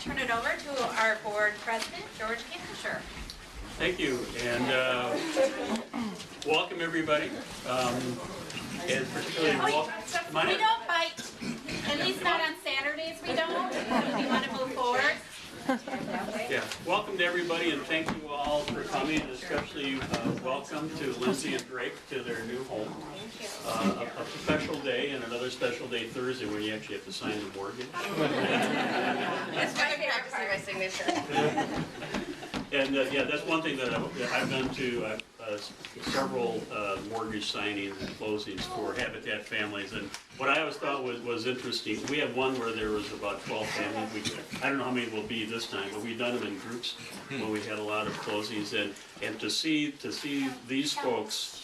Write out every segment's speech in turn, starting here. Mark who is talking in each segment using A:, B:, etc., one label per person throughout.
A: turn it over to our board president, George Kingfisher.
B: Thank you, and welcome everybody. And particularly welcome.
A: We don't bite, at least not on Saturdays we don't, if you want to move forward.
B: Yeah, welcome to everybody, and thank you all for coming, and especially welcome to Lindsay and Drake to their new home. A special day, and another special day Thursday when you actually have to sign the mortgage.
A: That's my favorite part.
C: My signature.
B: And yeah, that's one thing that I've done to several mortgage signings and closings for Habitat families. And what I always thought was interesting, we had one where there was about 12 families. I don't know how many will be this time, but we've done them in groups when we had a lot of closings. And to see these folks,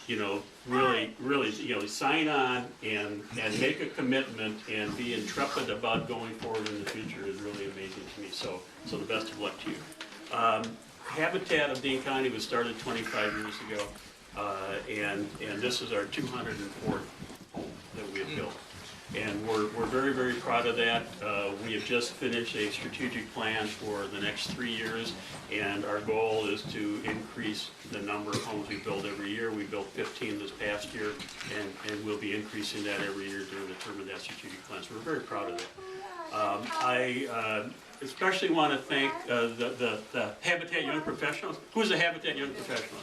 B: you know, really, you know, sign on and make a commitment and be intrepid about going forward in the future is really amazing to me. So the best of luck to you. Habitat of Dean County was started 25 years ago, and this is our 204th home that we have built. And we're very, very proud of that. We have just finished a strategic plan for the next 3 years, and our goal is to increase the number of homes we build every year. We built 15 this past year, and we'll be increasing that every year during the term of that strategic plan. So we're very proud of that. I especially want to thank the Habitat Young Professionals. Who's the Habitat Young Professional?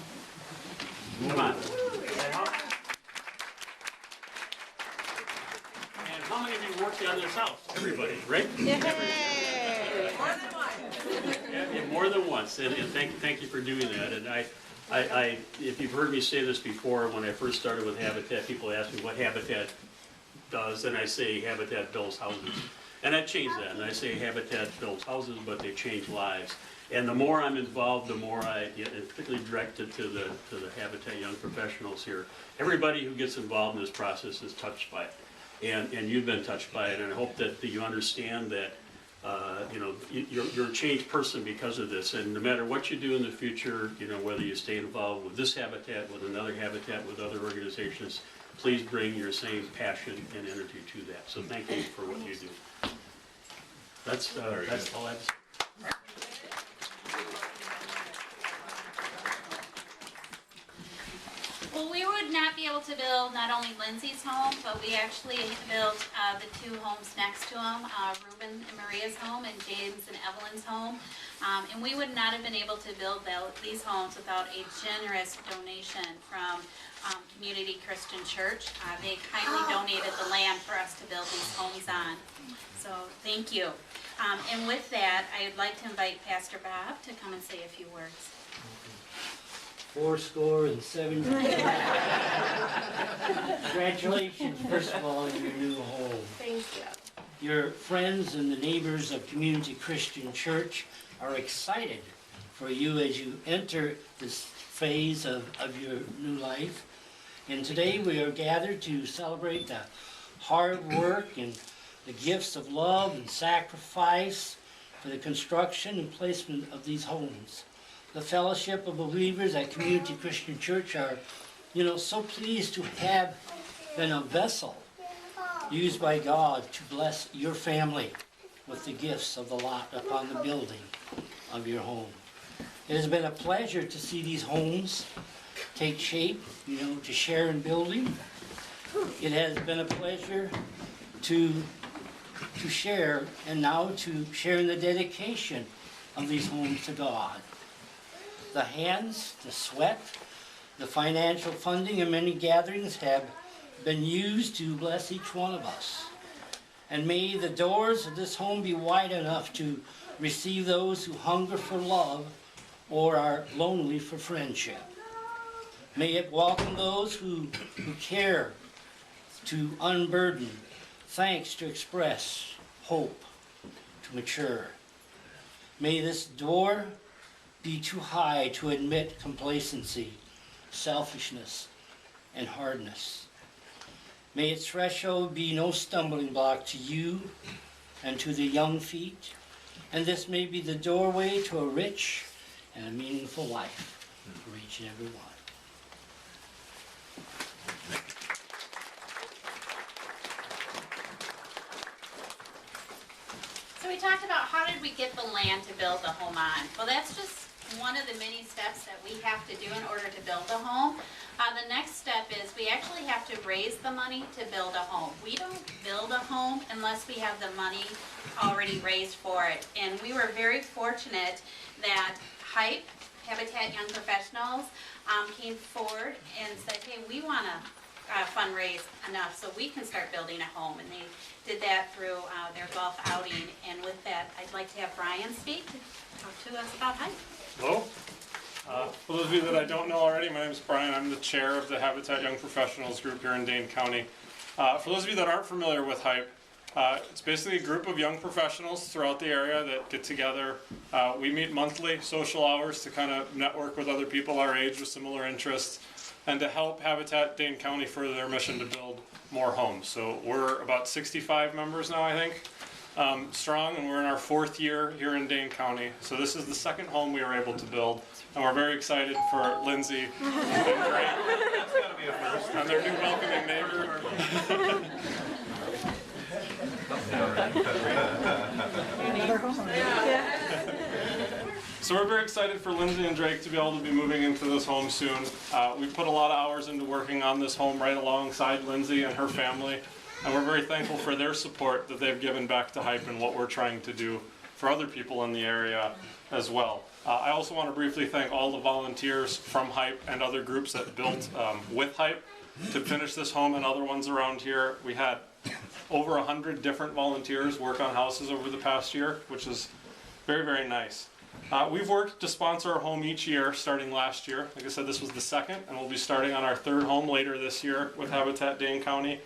B: Come on. And how many of you worked on this house? Everybody, right?
C: Yay! More than once.
B: Yeah, more than once, and thank you for doing that. And I, if you've heard me say this before, when I first started with Habitat, people ask me what Habitat does, and I say Habitat builds houses. And I changed that, and I say Habitat builds houses, but they change lives. And the more I'm involved, the more I get, and particularly directed to the Habitat Young Professionals here. Everybody who gets involved in this process is touched by it, and you've been touched by it. And I hope that you understand that you know, you're a changed person because of this. And no matter what you do in the future, you know, whether you stay involved with this Habitat, with another Habitat, with other organizations, please bring your same passion and energy to that. So thank you for what you do. That's all I have to say.
A: Well, we would not be able to build not only Lindsay's home, but we actually built the two homes next to them, Reuben and Maria's home and James and Evelyn's home. And we would not have been able to build these homes without a generous donation from Community Christian Church. They kindly donated the land for us to build these homes on. So thank you. And with that, I'd like to invite Pastor Bob to come and say a few words.
D: 70. Congratulations, first of all, on your new home.
C: Thank you.
D: Your friends and the neighbors of Community Christian Church are excited for you as you enter this phase of your new life. And today we are gathered to celebrate the hard work and the gifts of love and sacrifice for the construction and placement of these homes. The fellowship of believers at Community Christian Church are, you know, so pleased to have been a vessel used by God to bless your family with the gifts of the lot upon the building of your home. It has been a pleasure to see these homes take shape, you know, to share in building. It has been a pleasure to share, and now to share in the dedication of these homes to God. The hands, the sweat, the financial funding and many gatherings have been used to bless each one of us. And may the doors of this home be wide enough to receive those who hunger for love or are lonely for friendship. May it welcome those who care to unburden, thanks to express, hope to mature. May this door be too high to admit complacency, selfishness, and hardness. May its threshold be no stumbling block to you and to the young feet, and this may be the doorway to a rich and a meaningful life for each and every one.
A: So we talked about how did we get the land to build the home on? Well, that's just one of the many steps that we have to do in order to build a home. The next step is we actually have to raise the money to build a home. We don't build a home unless we have the money already raised for it. And we were very fortunate that HYPE, Habitat Young Professionals, came forward and said, hey, we want to fundraise enough so we can start building a home. And they did that through their golf outing. And with that, I'd like to have Brian speak to talk to us about HYPE.
E: Hello. For those of you that I don't know already, my name is Brian. I'm the chair of the Habitat Young Professionals group here in Dane County. For those of you that aren't familiar with HYPE, it's basically a group of young professionals throughout the area that get together. We meet monthly, social hours to kind of network with other people our age with similar interests and to help Habitat Dane County further their mission to build more homes. So we're about 65 members now, I think. Strong, and we're in our 4th year here in Dane County. So this is the 2nd home we were able to build, and we're very excited for Lindsay and Drake and their new welcoming neighbor. So we're very excited for Lindsay and Drake to be able to be moving into this home soon. We put a lot of hours into working on this home right alongside Lindsay and her family. And we're very thankful for their support that they've given back to HYPE and what we're trying to do for other people in the area as well. I also want to briefly thank all the volunteers from HYPE and other groups that built with HYPE to finish this home and other ones around here. We had over 100 different volunteers work on houses over the past year, which is very, very nice. We've worked to sponsor our home each year, starting last year. Like I said, this was the 2nd, and we'll be starting on our 3rd home later this year with Habitat Dane County.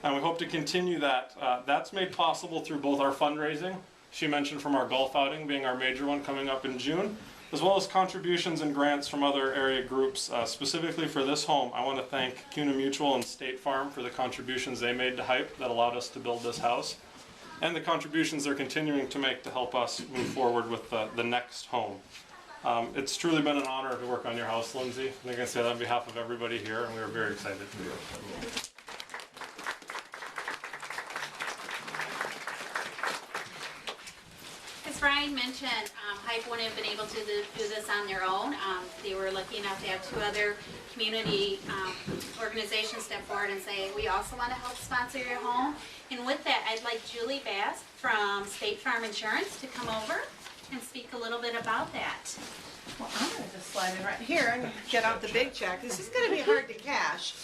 E: And we hope to continue that. That's made possible through both our fundraising, she mentioned from our golf outing being our major one coming up in June, as well as contributions and grants from other area groups. Specifically for this home, I want to thank CUNA Mutual and State Farm for the contributions they made to HYPE that allowed us to build this house, and the contributions they're continuing to make to help us move forward with the next home. It's truly been an honor to work on your house, Lindsay. I think I say that on behalf of everybody here, and we are very excited for you.
A: As Brian mentioned, HYPE wouldn't have been able to do this on their own. They were lucky enough to have 2 other community organizations step forward and say, we also want to help sponsor your home. And with that, I'd like Julie Bass from State Farm Insurance to come over and speak a little bit about that.
C: Well, I'm going to just slide in right here and get out the big check. This is going to be hard to cash.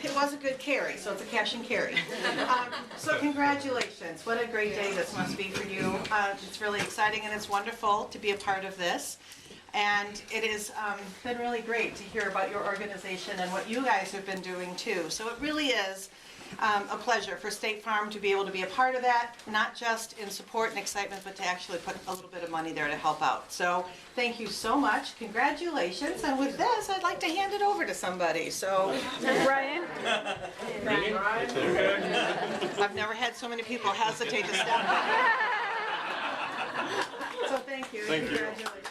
C: It was a good carry, so it's a cash and carry. So congratulations. What a great day this must be for you. It's really exciting and it's wonderful to be a part of this. And it has been really great to hear about your organization and what you guys have been doing too. So it really is a pleasure for State Farm to be able to be a part of that, not just in support and excitement, but to actually put a little bit of money there to help out. So thank you so much. Congratulations. And with this, I'd like to hand it over to somebody. So, Brian. I've never had so many people hesitate to step up. So thank you.
E: Thank you.
C: Congratulations.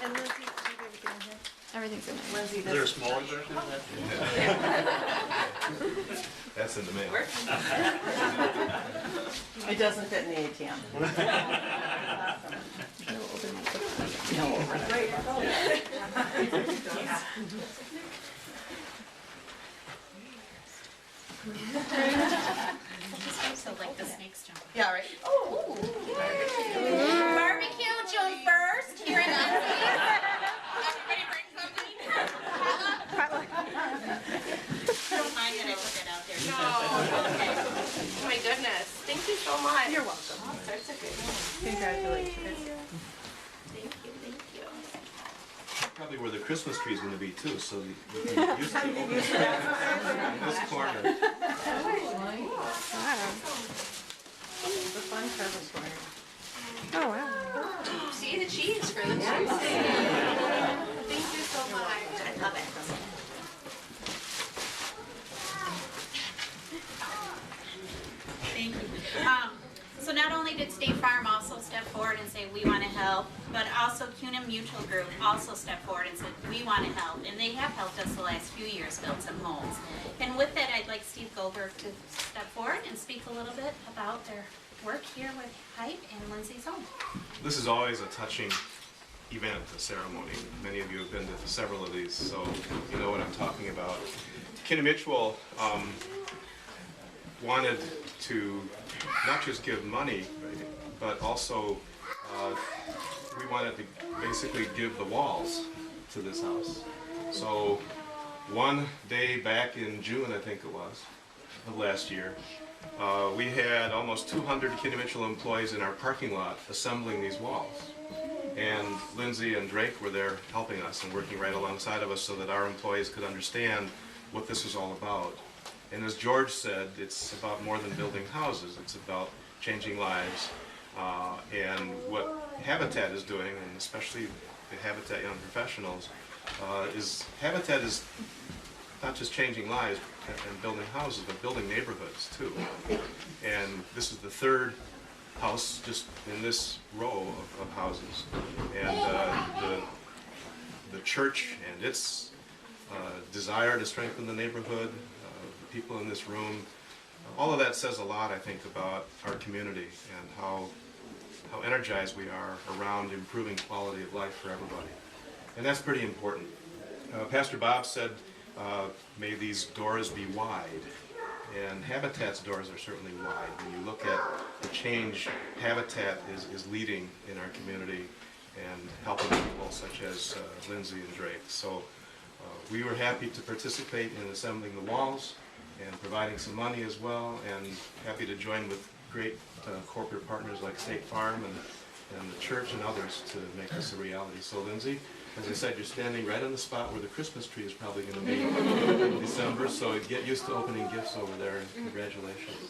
C: And Lindsay, do you have everything in here?
F: Everything's in there.
C: Lindsay,
B: Is there a smaller version of that?
G: That's in the mail.
C: it doesn't fit in the ATM. No overnight. Great.
A: So like the snakes jump.
C: Yeah, right.
A: Barbecue June 1st here in Lindsay. Everybody bring something? Don't mind that I put that out there.
F: No. Okay. Oh my goodness. Thank you so much.
C: You're welcome.
F: That's okay.
C: Congratulations.
F: Thank you.
G: Probably where the Christmas tree is going to be too, so you can use the open this corner.
F: Wow.
C: The fun service corner.
F: Oh wow. See the cheese for the Thank you so much. I love it.
A: Thank you. So not only did State Farm also step forward and say, we want to help, but also CUNA Mutual Group also stepped forward and said, we want to help. And they have helped us the last few years build some homes. And with that, I'd like Steve Goldberg to step forward and speak a little bit about their work here with Hype and Lindsay's home.
G: This is always a touching event, a ceremony. Many of you have been to several of these, so you know what I'm talking about. CUNA Mutual wanted to not just give money, right, but also we wanted to basically give the walls to this house. So one day back in June, I think it was, of last year, we had almost 200 CUNA Mutual employees in our parking lot assembling these walls. And Lindsay and Drake were there helping us and working right alongside of us so that our employees could understand what this was all about. And as George said, it's about more than building houses. It's about changing lives. And what Habitat is doing, and especially the Habitat Young Professionals, Habitat is not just changing lives and building houses, but building neighborhoods too. And this is the third house just in this row of houses. And the church and its desire to strengthen the neighborhood, the people in this room, all of that says a lot, I think, about our community and how energized we are around improving quality of life for everybody. And that's pretty important. Pastor Bob said, may these doors be wide. And Habitat's doors are certainly wide. When you look at the change Habitat is leading in our community and helping people such as Lindsay and Drake. So we were happy to participate in assembling the walls and providing some money as well, and happy to join with great corporate partners like State Farm and the church and others to make this a reality. So Lindsay, as I said, you're standing right on the spot where the Christmas tree is probably going to be in December, so get used to opening gifts over there, and congratulations.